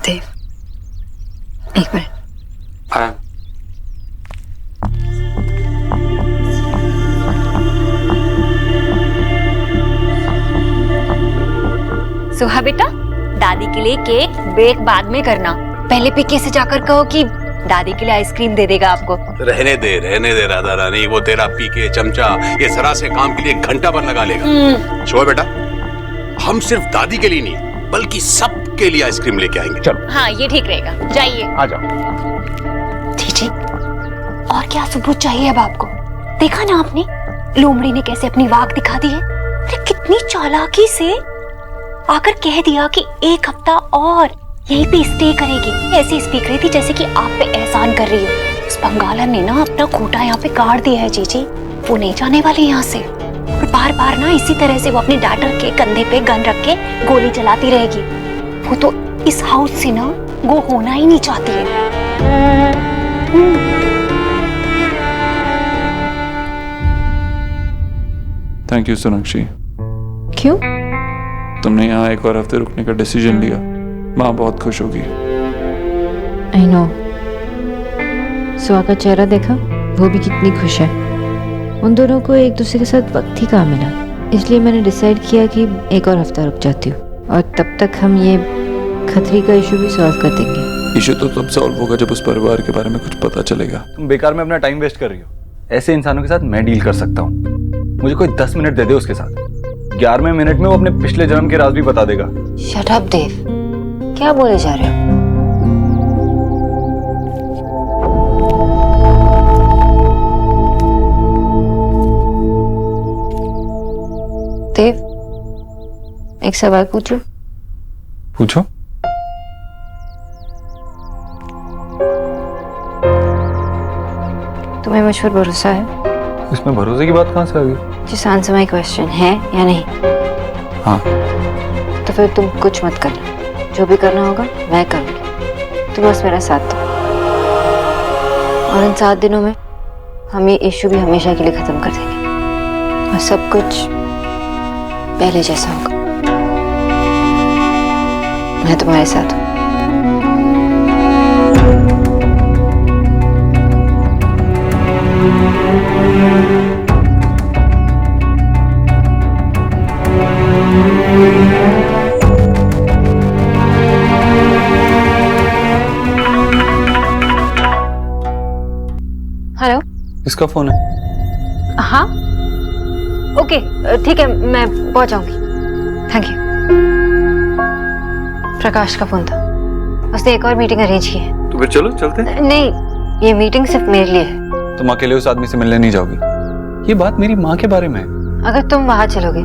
देव, एक मिनट। सुहा बेटा, दादी के लिए केक बेक बाद में करना, पहले पीके से जाकर कहो कि दादी के लिए आइसक्रीम दे देगा आपको। रहने दे राधा रानी, वो तेरा पीके चमचा ये जरा से काम के लिए घंटा भर लगा लेगा। शोभा बेटा, हम सिर्फ दादी के लिए नहीं बल्कि सबके लिए आइसक्रीम लेके आएंगे। चलो। हाँ, ये ठीक रहेगा, जाइए। आ जाओ। जी, और क्या सबूत चाहिए अब आपको? देखा ना आपने, लोमड़ी ने कैसे अपनी वाक दिखा दी है। अरे कितनी चालाकी से आकर कह दिया कि एक हफ्ता और यहीं पे स्टे करेगी। ऐसे स्पीक रही थी जैसे कि आप पे एहसान कर रही हो। उस बंगालन ने ना अपना खूंटा यहाँ पे गाड़ दिया है जीजी, वो नहीं जाने वाली यहाँ से। और बार बार ना इसी तरह से वो अपने डॉटर के कंधे पे गन रख के गोली चलाती रहेगी। वो तो इस हाउस से ना वो होना ही नहीं चाहती है। Thank you Sonakshi. क्यों? तुमने यहाँ एक और हफ्ते रुकने का डिसीजन लिया, माँ बहुत खुश होगी। I know. सुहा का चेहरा देखा, वो भी कितनी खुश है। उन दोनों को एक दूसरे के साथ वक्त ही कहाँ मिला, इसलिए मैंने डिसाइड किया कि एक और हफ्ता रुक जाती हूँ और तब तक हम ये खतरी का इशू भी सॉल्व कर देंगे। इशू तो तब सॉल्व होगा जब उस परिवार के बारे में कुछ पता चलेगा। तुम बेकार में अपना टाइम वेस्ट कर रही हो। ऐसे इंसानों के साथ मैं डील कर सकता हूँ। मुझे कोई 10 मिनट दे दे उसके साथ, 11वें मिनट में वो अपने पिछले जन्म के राज भी बता देगा। शट अप देव, क्या बोले जा रहे हो? देव, एक सवाल पूछूं? पूछो। तुम्हें मुझ पर भरोसा है? इसमें भरोसे की बात कहाँ से आ गई? जिस आंसर माय क्वेश्चन है या नहीं? हाँ। तो फिर तुम कुछ मत करना, जो भी करना होगा मैं करूंगी, तुम बस मेरा साथ दो। और इन 7 दिनों में हम ये इशू भी हमेशा के लिए खत्म कर देंगे और सब कुछ पहले जैसा होगा। मैं तुम्हारे साथ हूँ। हेलो, किसका फोन है? हाँ ओके, ठीक है, मैं पहुंच जाऊंगी। Thank you. प्रकाश का फोन था, उसने एक और मीटिंग अरेंज की है। तो फिर चलो चलते हैं। नहीं, ये मीटिंग सिर्फ मेरे लिए है। तुम अकेले उस आदमी से मिलने नहीं जाओगी। ये बात मेरी माँ के बारे में है। अगर तुम वहां चलोगे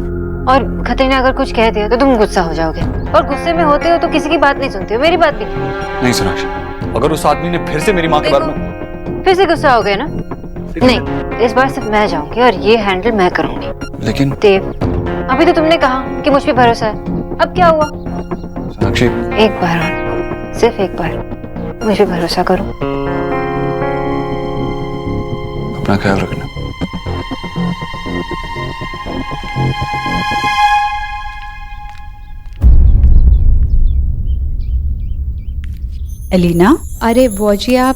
और खतरी ने अगर कुछ कह दिया तो तुम गुस्सा हो जाओगे, और गुस्से में होते हो तो किसी की बात नहीं सुनते हो, मेरी बात भी नहीं सोनाक्षी, अगर उस आदमी ने फिर से मेरी माँ के बारे में फिर से गुस्सा हो गया ना? नहीं, इस बार सिर्फ मैं जाऊंगी और ये हैंडल मैं करूंगी। लेकिन देव, अभी तो तुमने कहा कि मुझ पे भरोसा है, अब क्या हुआ? सोनाक्षी, एक बार और, सिर्फ एक बार मुझ पे भरोसा करो। अपना ख्याल रखना। एलिना, अरे बुआ आप,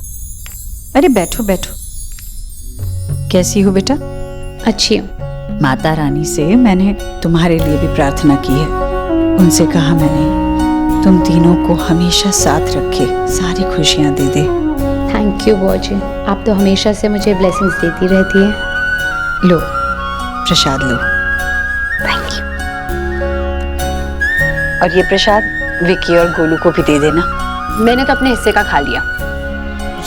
अरे बैठो बैठो। कैसी हो बेटा? अच्छी हूँ। माता रानी से मैंने तुम्हारे लिए भी प्रार्थना की है। उनसे कहा मैंने तुम तीनों को हमेशा साथ रखे, सारी खुशियां दे दे। थैंक यू बुआ जी, आप तो हमेशा से मुझे ब्लेसिंग्स देती रहती है। लो प्रसाद लो। Thank you. और ये प्रसाद विकी और गोलू को भी दे देना। मैंने तो अपने हिस्से का खा लिया,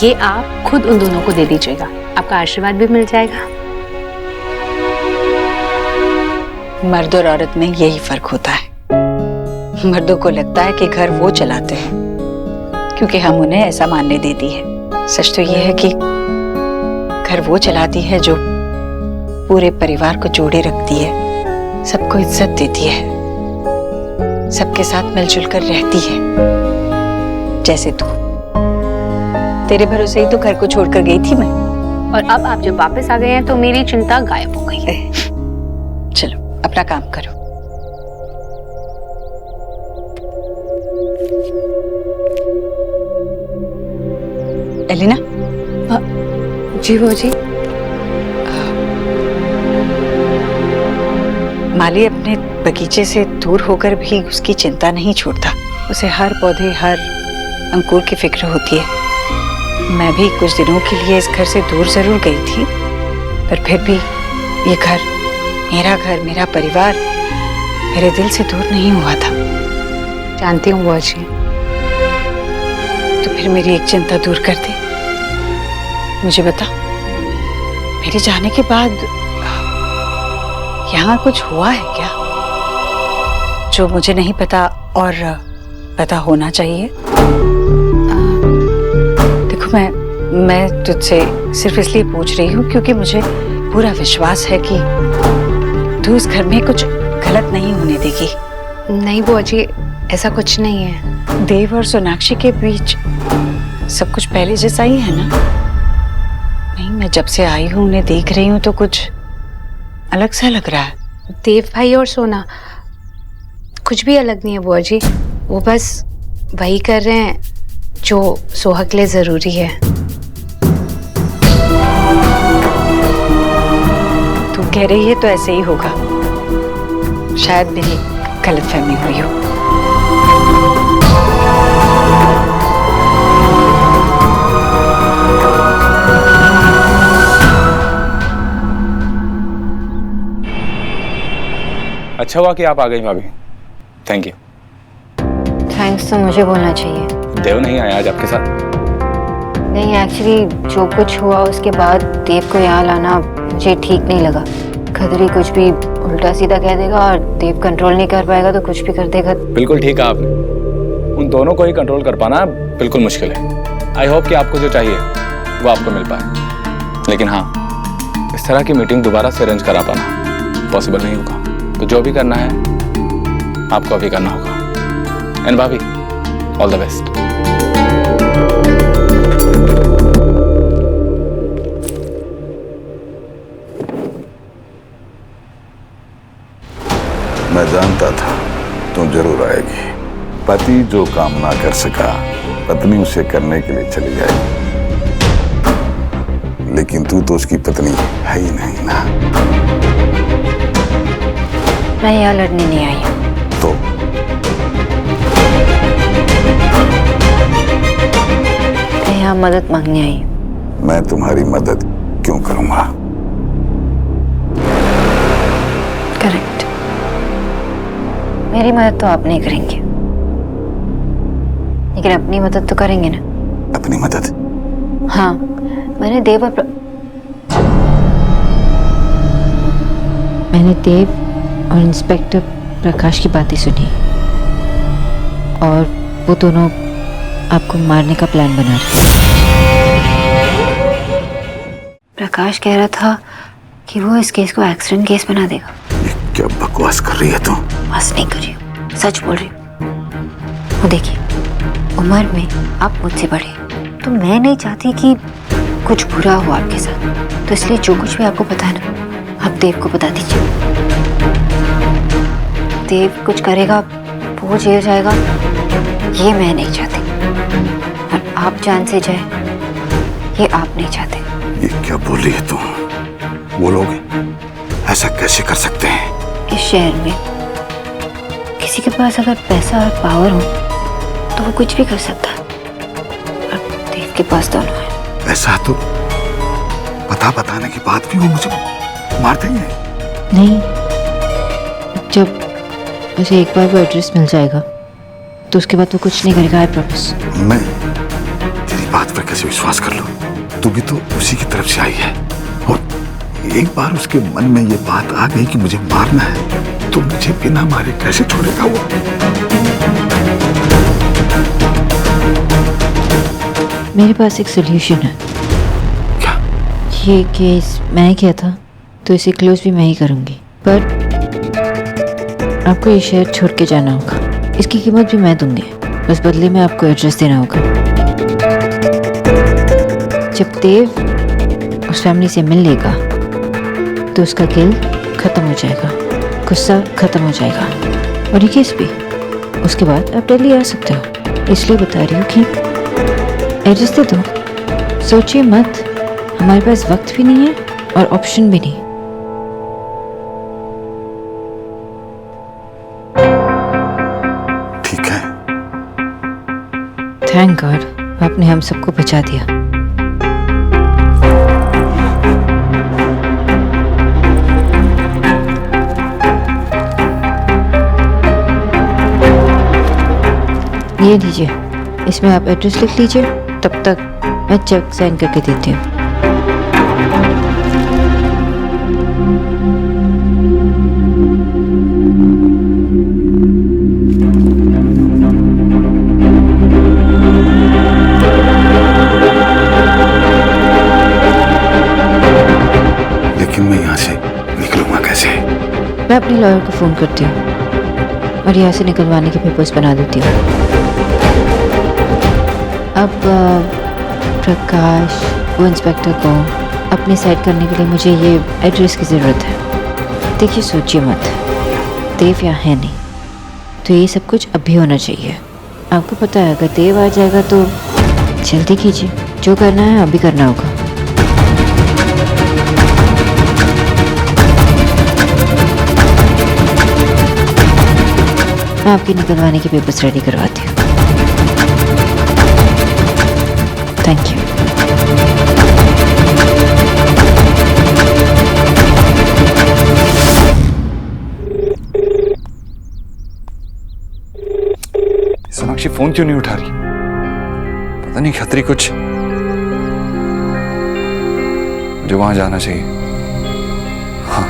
ये आप खुद उन दोनों को दे दीजिएगा, आपका आशीर्वाद भी मिल जाएगा। मर्द और औरत में यही फर्क होता है। मर्दों को लगता है कि घर वो चलाते हैं क्योंकि हम उन्हें ऐसा मानने देती है। सच तो ये है कि घर वो चलाती है जो पूरे परिवार को जोड़े रखती है, सबको इज्जत देती है, सबके साथ मिलजुल कर रहती है। जैसे तू, तेरे भरोसे ही तो घर को छोड़कर गई थी मैं। और अब आप जब वापस आ गए हैं तो मेरी चिंता गायब हो गई है। चलो अपना काम करो। एलिना, जी वो जी। माली अपने बगीचे से दूर होकर भी उसकी चिंता नहीं छोड़ता। उसे हर पौधे, हर अंकुर की फिक्र होती है। मैं भी कुछ दिनों के लिए इस घर से दूर जरूर गई थी, पर फिर भी ये घर, मेरा परिवार मेरे दिल से दूर नहीं हुआ था। जानती हूँ बुआ जी। तो फिर मेरी एक चिंता दूर कर दे। मुझे बता, मेरे जाने के बाद यहाँ कुछ हुआ है क्या जो मुझे नहीं पता और पता होना चाहिए? देखो, मैं तुझसे सिर्फ इसलिए पूछ रही हूँ क्योंकि मुझे पूरा विश्वास है कि तू इस घर में कुछ गलत नहीं होने देगी। नहीं बुआ जी, ऐसा कुछ नहीं है। देव और सोनाक्षी के बीच सब कुछ पहले जैसा ही है ना? नहीं, मैं जब से आई हूँ उन्हें देख रही हूँ तो कुछ अलग सा लग रहा है। देव भाई और सोना कुछ भी अलग नहीं है बुआ जी। वो बस वही कर रहे हैं जो सोहा के लिए जरूरी है। तू कह रही है तो ऐसे ही होगा। शायद मेरी गलतफहमी हुई हो। अच्छा हुआ कि आप आ गई भाभी। Thank you. थैंक्स तो मुझे बोलना चाहिए। देव नहीं आया आज आपके साथ? नहीं, एक्चुअली जो कुछ हुआ उसके बाद देव को यहाँ लाना मुझे ठीक नहीं लगा। खदरी कुछ भी उल्टा सीधा कह देगा और देव कंट्रोल नहीं कर पाएगा तो कुछ भी कर देगा। बिल्कुल ठीक है आपने। उन दोनों को ही कंट्रोल कर पाना बिल्कुल मुश्किल है। आई होप कि आपको जो चाहिए वो आपको मिल पाए, लेकिन हाँ, इस तरह की मीटिंग दोबारा से अरेंज करा पाना पॉसिबल नहीं होगा। तो जो भी करना है आपको अभी करना होगा। एंड भाभी, ऑल द बेस्ट। मैं जानता था तुम जरूर आएगी। पति जो काम ना कर सका, पत्नी उसे करने के लिए चली जाएगी। लेकिन तू तो उसकी पत्नी है ही नहीं ना। मैं यहाँ लड़ने नहीं आई हूँ। तो मैं यहाँ मदद मांगने आई हूँ। मैं तुम्हारी मदद क्यों करूंगा? करेक्ट। मेरी मदद तो आप नहीं करेंगे, लेकिन अपनी मदद तो करेंगे ना। अपनी मदद? हाँ, मैंने देव और इंस्पेक्टर प्रकाश की बातें सुनी और वो दोनों आपको मारने का प्लान बना रहे। प्रकाश कह रहा था कि वो इस केस को एक्सीडेंट केस बना देगा। ये क्या बकवास कर रही है तुम? बस नहीं कर रही हूँ, सच बोल रही हूँ। वो देखिए, उम्र में आप मुझसे बड़े, तो मैं नहीं चाहती कि कुछ बुरा हो आपके साथ। तो इसलिए जो कुछ भी आपको पता है ना, आप देव को बता दीजिए। देव कुछ करेगा, वो जेल जाएगा, ये मैं नहीं चाहती। और आप जान से जाए, ये आप नहीं चाहते। ये क्या बोल रही है तुम? वो लोग ऐसा कैसे कर सकते हैं? इस शहर में किसी के पास अगर पैसा और पावर हो तो वो कुछ भी कर सकता है, और देव के पास दोनों है। ऐसा तो पता बताने के बाद भी वो मुझे मार देंगे। नहीं, जब मुझे एक बार वो एड्रेस मिल जाएगा तो उसके बाद वो कुछ नहीं करेगा। I promise. मैं तेरी बात पर कैसे विश्वास कर लूं? तू भी तो उसी की तरफ से आई है, और एक बार उसके मन में ये बात आ गई कि मुझे मारना है, तो मुझे बिना मारे कैसे छोड़ेगा वो? मेरे पास एक सोल्यूशन है। क्या? ये केस मैंने किया था तो इसे क्लोज भी मैं ही करूंगी, पर आपको ये शहर छोड़ के जाना होगा। इसकी कीमत भी मैं दूंगी, बस बदले में आपको एड्रेस देना होगा। जब देव उस फैमिली से मिल लेगा तो उसका गिल खत्म हो जाएगा, गुस्सा खत्म हो जाएगा, और ये केस भी। उसके बाद आप दिल्ली आ सकते हो। इसलिए बता रही हूँ कि एड्रेस दे दो, सोचिए मत, हमारे पास वक्त भी नहीं है और ऑप्शन भी नहीं। ठीक है। थैंक गॉड आपने हम सबको बचा दिया। ये लीजिए, इसमें आप एड्रेस लिख लीजिए, तब तक मैं चेक साइन करके देती हूँ। लेकिन मैं यहाँ से निकलूंगा कैसे? मैं अपने लॉयर को फोन करती हूँ और यहाँ से निकलवाने के पेपर्स बना देती हूँ। अब प्रकाश, वो इंस्पेक्टर को अपनी साइड करने के लिए मुझे ये एड्रेस की ज़रूरत है। देखिए सोचिए मत, देव यहाँ है नहीं, तो ये सब कुछ अभी होना चाहिए। आपको पता है अगर देव आ जाएगा तो जल्दी कीजिए, जो करना है अभी करना होगा। मैं आपकी निकलवाने के पेपर्स रेडी करवाती हूँ। Thank you. सोनाक्षी फोन क्यों नहीं उठा रही? पता नहीं खतरी कुछ। मुझे वहां जाना चाहिए। हाँ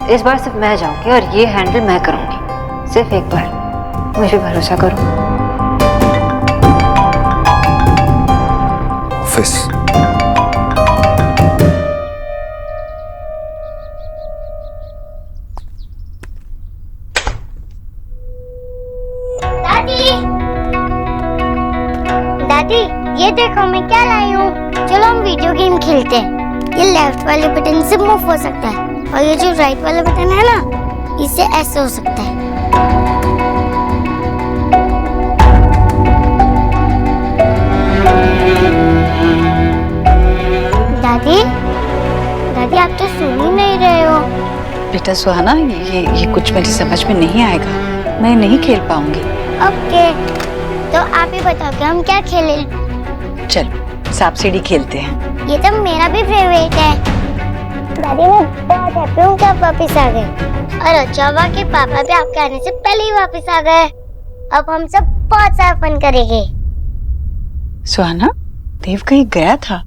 इस बार सिर्फ मैं जाऊंगी और ये हैंडल मैं करूंगी। सिर्फ एक बार मुझे भरोसा करो। ऑफिस। दादी ये देखो मैं क्या लाई हूँ। चलो हम वीडियो गेम खेलते हैं। ये लेफ्ट वाले बटन से मूव हो सकता है और ये जो राइट वाला बटन है ना, इससे ऐसे हो सकता है। दादी दादी आप तो सुन ही नहीं रहे हो। बेटा सुहाना, ये कुछ मेरी समझ में नहीं आएगा, मैं नहीं खेल पाऊंगी। ओके तो आप ही बताओ कि हम क्या खेलें। चलो सांप सीढ़ी खेलते हैं। ये तो मेरा भी फेवरेट है। दादी मैं बहुत हैप्पी हूँ कि आप वापस आ गए और अच्छा हुआ कि पापा भी आपके आने से पहले ही वापस आ गए। अब हम सब बहुत सारा फन करेंगे। सुहाना, देव कहीं गया था,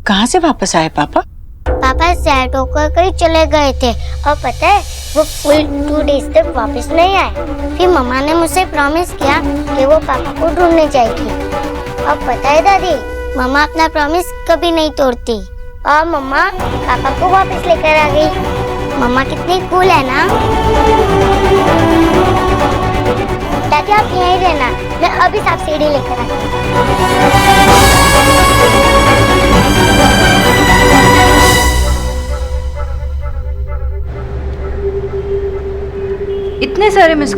कहाँ से वापस आए पापा? पापा सैड होकर कहीं चले गए थे और पता है वो फुल 2 डेज तक वापस नहीं आए। फिर मम्मा ने मुझसे प्रॉमिस किया कि वो पापा को ढूंढने जाएगी। और पता है दादी, मम्मा अपना प्रॉमिस कभी नहीं तोड़ती और मम्मा पापा को वापस लेकर आ गई। मम्मा कितनी कूल है ना। दादी आप यहीं रहना, मैं अभी सांप सीढ़ी लेकर आती हूँ। इतने सारे मिस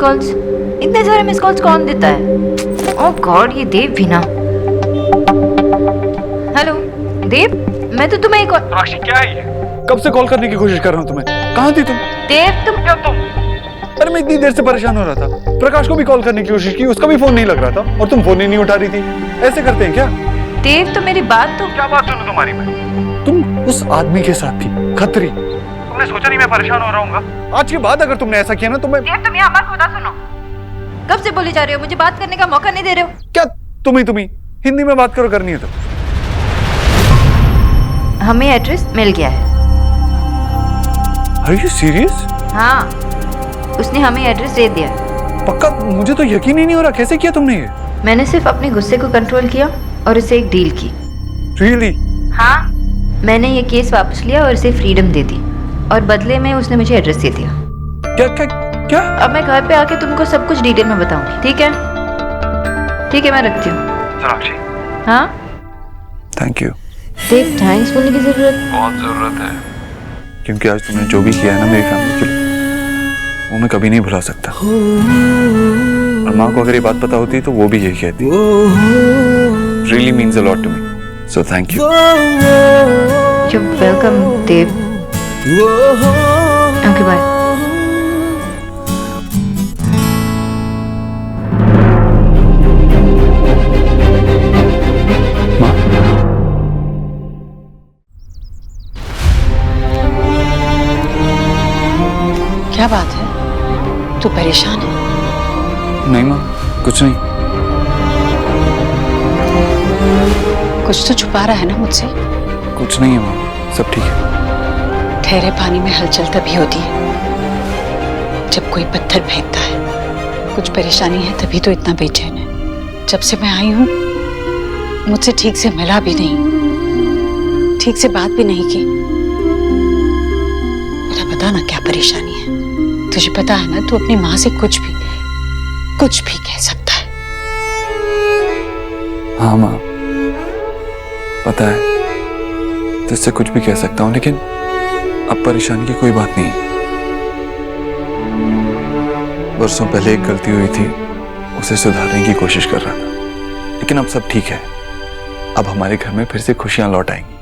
कॉल्स कौन देता है? ओह गॉड, ये देव भी ना। हेलो देव, मैं तो तुम्हें एक सोनाक्षी क्या है ये? कब से कॉल करने की कोशिश कर रहा हूँ तुम्हें। कहाँ थी तुम? देव तुम अरे मैं इतनी देर से परेशान हो रहा था। प्रकाश को भी कॉल करने की कोशिश की, उसका भी फोन नहीं लग रहा था और तुम फोन ही नहीं उठा रही थी। ऐसे करते हैं क्या? देव तो मेरी बात तो क्या बात सुनो तुम्हारी मैं? तुम उस आदमी के साथ थी, खतरी। तुमने सोचा नहीं मैं परेशान हो रहा हूँ। आज के बाद अगर तुमने ऐसा किया ना तो मैं। तुम यहाँ मत खुदा सुनो। कब से बोली जा रहे हो, मुझे बात करने का मौका नहीं दे रहे हो। क्या तुम्ही हिंदी में बात करो, करनी है तो। हमें एड्रेस मिल गया है। Are you serious? हाँ, उसने हमें एड्रेस दे दिया। पक्का? मुझे तो यकीन ही नहीं हो रहा, कैसे किया तुमने ये? मैंने सिर्फ अपने गुस्से को कंट्रोल किया और इसे एक डील की। Really? हाँ, मैंने ये केस वापस लिया और इसे फ्रीडम दे दी और बदले में उसने मुझे एड्रेस दे दिया। क्या? अब मैं घर पे आके तुमको सब कुछ डिटेल में बताऊंगी, ठीक है? ठीक है, मैं रखती हूँ। सोनाक्षी। हाँ? Thank you. देव, थैंक्स बोलने की बहुत जरूरत है, क्योंकि आज तुमने जो भी किया है ना मेरी फैमिली के लिए, वो मैं कभी नहीं भुला सकता। और माँ को अगर ये बात पता होती तो वो भी यही कहती। Really means a lot to me, so thank you. You're welcome, Dev. Okay, bye. क्या बात है, तू परेशान है? नहीं माँ, कुछ नहीं। कुछ तो छुपा रहा है ना मुझसे? कुछ नहीं है माँ, सब ठीक है। ठहरे पानी में हलचल तभी होती है जब कोई पत्थर फेंकता है। कुछ परेशानी है तभी तो इतना बेचैन है। जब से मैं आई हूं मुझसे ठीक से मिला भी नहीं, ठीक से बात भी नहीं की। मेरा बता ना क्या परेशानी है। तुझे पता है ना, तू अपनी माँ से कुछ भी कह सकता है। हाँ माँ, पता है, तुझसे कुछ भी कह सकता हूँ, लेकिन अब परेशानी की कोई बात नहीं। बरसों पहले एक गलती हुई थी, उसे सुधारने की कोशिश कर रहा था, लेकिन अब सब ठीक है। अब हमारे घर में फिर से खुशियां लौट आएंगी।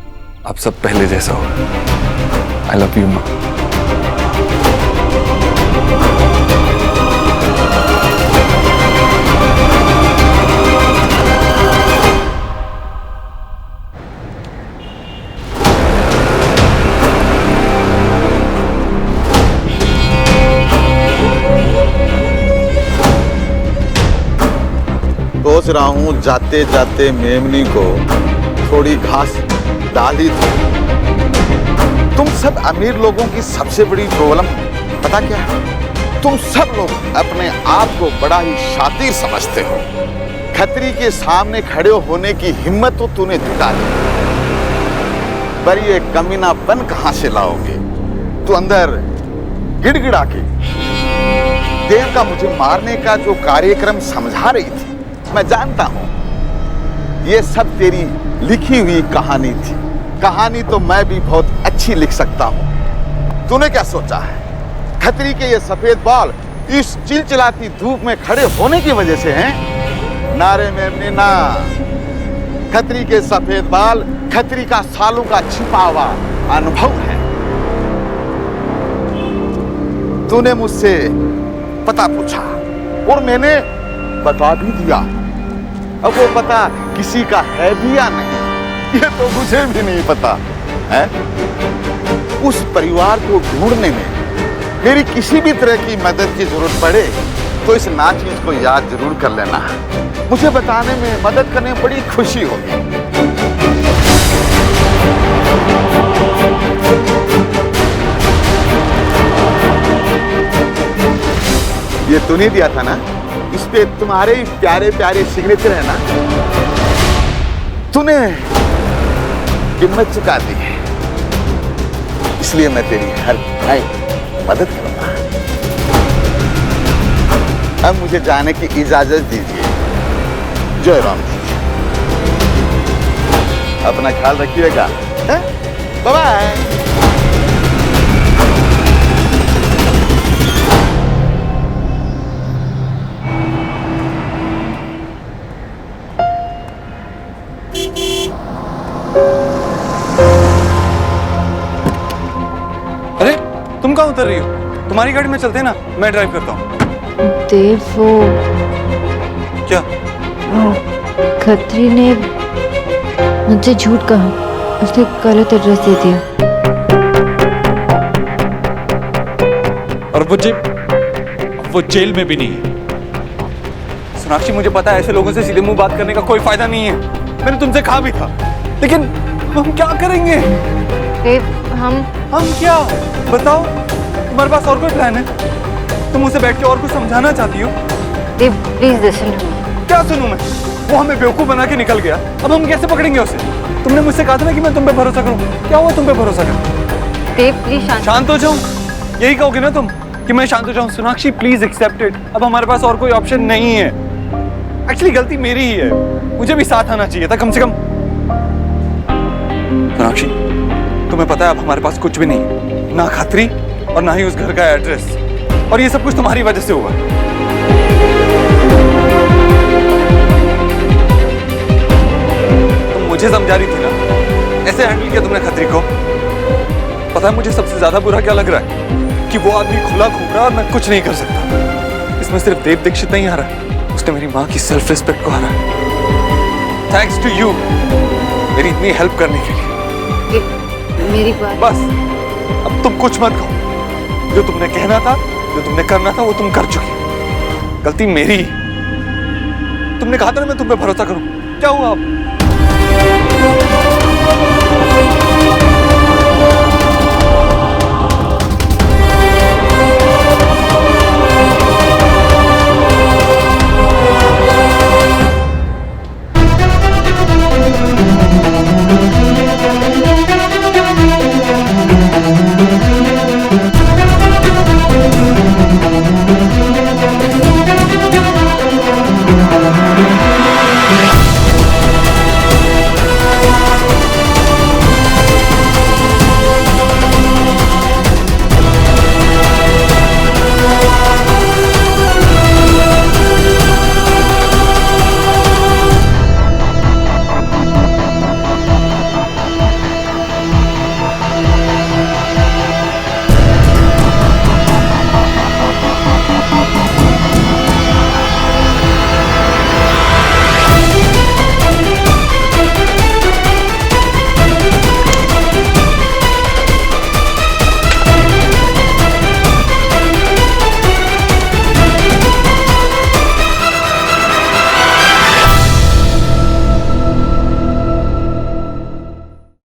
अब सब पहले जैसा होगा। आई लव यू माँ। सोच रहा हूँ जाते जाते मेमनी को थोड़ी घास डाली थी। तुम सब अमीर लोगों की सबसे बड़ी प्रॉब्लम पता क्या है? तुम सब लोग अपने आप को बड़ा ही शातिर समझते हो। खतरी के सामने खड़े होने की हिम्मत तो तूने जुटा ली, पर ये कमीनापन कहां से लाओगे? तू अंदर गिड़गिड़ा के देव का मुझे मारने का जो कार्यक्रम समझा रही थी, मैं जानता हूं ये सब तेरी लिखी हुई कहानी थी। कहानी तो मैं भी बहुत अच्छी लिख सकता हूं। तूने क्या सोचा है? खतरी के ये सफेद बाल इस चिलचिलाती धूप में खड़े होने की वजह से हैं? नारे मेमने ना, खतरी के सफेद बाल खतरी का सालों का छिपा हुआ अनुभव है। तूने मुझसे पता पूछा और मैंने बता भी दिया। अब वो पता किसी का है भी या नहीं, ये तो मुझे भी नहीं पता है। उस परिवार को ढूंढने में मेरी किसी भी तरह की मदद की जरूरत पड़े तो इस नाचीज को याद जरूर कर लेना। मुझे बताने में, मदद करने में बड़ी खुशी होगी। ये तूने दिया था ना, इस पे तुम्हारे प्यारे प्यारे सिग्नेचर है ना। तूने कीमत चुका दी है, इसलिए मैं तेरी हर मदद करूंगा। अब मुझे जाने की इजाजत दीजिए। जय राम जी। अपना ख्याल रखिएगा। Bye bye. अरे तुम कहाँ उतर रही हो? तुम्हारी गाड़ी में चलते हैं ना, मैं ड्राइव करता हूँ। देव, वो क्या? खत्री ने मुझसे झूठ कहा, उसने गलत एड्रेस दे दिया। और वो जेल में भी नहीं है। सोनाक्षी, मुझे पता है ऐसे लोगों से सीधे मुंह बात करने का कोई फायदा नहीं है। मैंने तुमसे कहा भी था, लेकिन हम क्या करेंगे? देव, हम क्या? बताओ, तुम्हारे पास और कोई प्लान है? तुम उसे बैठ के और कुछ समझाना चाहती हो? देव, प्लीज लिसन टू मी। क्या सुनूं मैं? वो हमें बेवकूफ बना के निकल गया, अब हम कैसे पकड़ेंगे उसे? तुमने मुझसे कहा था ना कि मैं तुम पे भरोसा करूं। क्या हुआ तुम पे भरोसा करूं? देव, प्लीज शांत हो जाओ। यही कहोगे ना तुम कि मैं शांत हो जाऊं? Sonakshi, please accept it. अब हमारे पास और कोई ऑप्शन नहीं है। एक्चुअली गलती मेरी ही है, मुझे भी साथ आना चाहिए था कम से कम। सोनाक्षी, तुम्हें पता है अब हमारे पास कुछ भी नहीं है, ना खतरी और ना ही उस घर का एड्रेस, और ये सब कुछ तुम्हारी वजह से हुआ। मुझे समझा रही थी ना, ऐसे हैंडल किया तुमने खतरी को। पता है मुझे सबसे ज्यादा बुरा क्या लग रहा है कि वो आदमी खुला घूम रहा है और मैं कुछ नहीं कर सकता। इसमें सिर्फ देव दीक्षित नहीं हारा, उसने मेरी माँ की सेल्फ रिस्पेक्ट को हारा। थैंक्स टू यू मेरी इतनी हेल्प करने के लिए। मेरी बात बस अब तुम कुछ मत कहो। जो तुमने कहना था, जो तुमने करना था, वो तुम कर चुकी। गलती मेरी। तुमने कहा था ना मैं तुम पे भरोसा करूं, क्या हुआ अब?